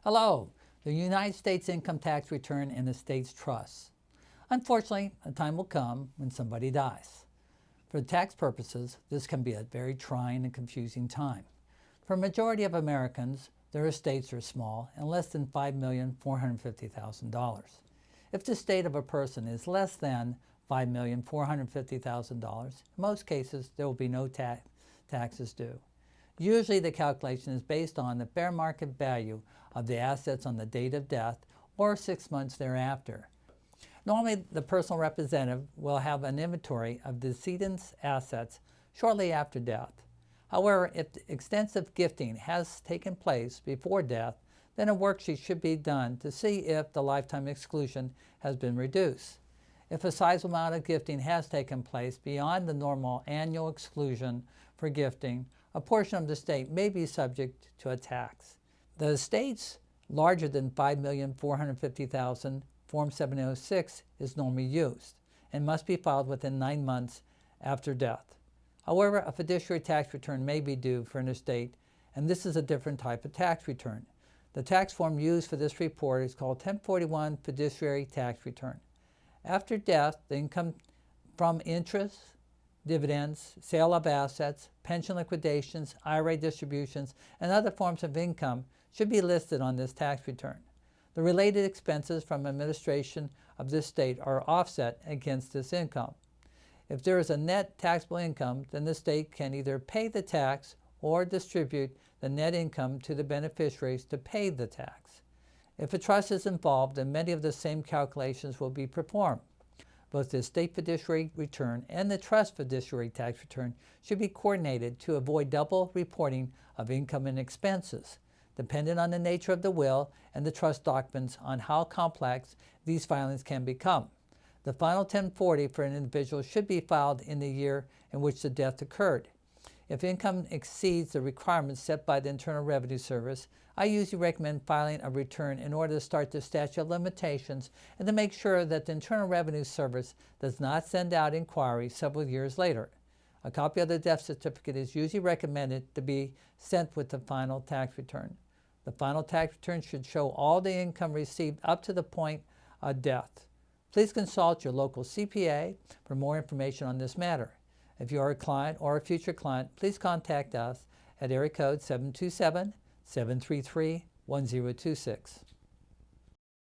Hello, the United States income tax return and estates trust. Unfortunately, a time will come when somebody dies. For tax purposes, this can be a very trying and confusing time. For a majority of Americans, their estates are small and less than $5,450,000. If the estate of a person is less than $5,450,000, in most cases there will be no taxes due. Usually the calculation is based on the fair market value of the assets on the date of death or 6 months thereafter. Normally, the personal representative will have an inventory of the decedent's assets shortly after death. However, if extensive gifting has taken place before death, then a worksheet should be done to see if the lifetime exclusion has been reduced. If a sizable amount of gifting has taken place beyond the normal annual exclusion for gifting, a portion of the estate may be subject to a tax. The estates larger than $5,450,000, Form 706 is normally used and must be filed within 9 months after death. However, a fiduciary tax return may be due for an estate, and this is a different type of tax return. The tax form used for this report is called 1041 Fiduciary Tax Return. After death, the income from interest, dividends, sale of assets, pension liquidations, IRA distributions, and other forms of income should be listed on this tax return. The related expenses from administration of this estate are offset against this income. If there is a net taxable income, then the state can either pay the tax or distribute the net income to the beneficiaries to pay the tax. If a trust is involved, then many of the same calculations will be performed. Both the estate fiduciary return and the trust fiduciary tax return should be coordinated to avoid double reporting of income and expenses, dependent on the nature of the will and the trust documents on how complex these filings can become. The final 1040 for an individual should be filed in the year in which the death occurred. If income exceeds the requirements set by the Internal Revenue Service, I usually recommend filing a return in order to start the statute of limitations and to make sure that the Internal Revenue Service does not send out inquiries several years later. A copy of the death certificate is usually recommended to be sent with the final tax return. The final tax return should show all the income received up to the point of death. Please consult your local CPA for more information on this matter. If you are a client or a future client, please contact us at area code 727-733-1026.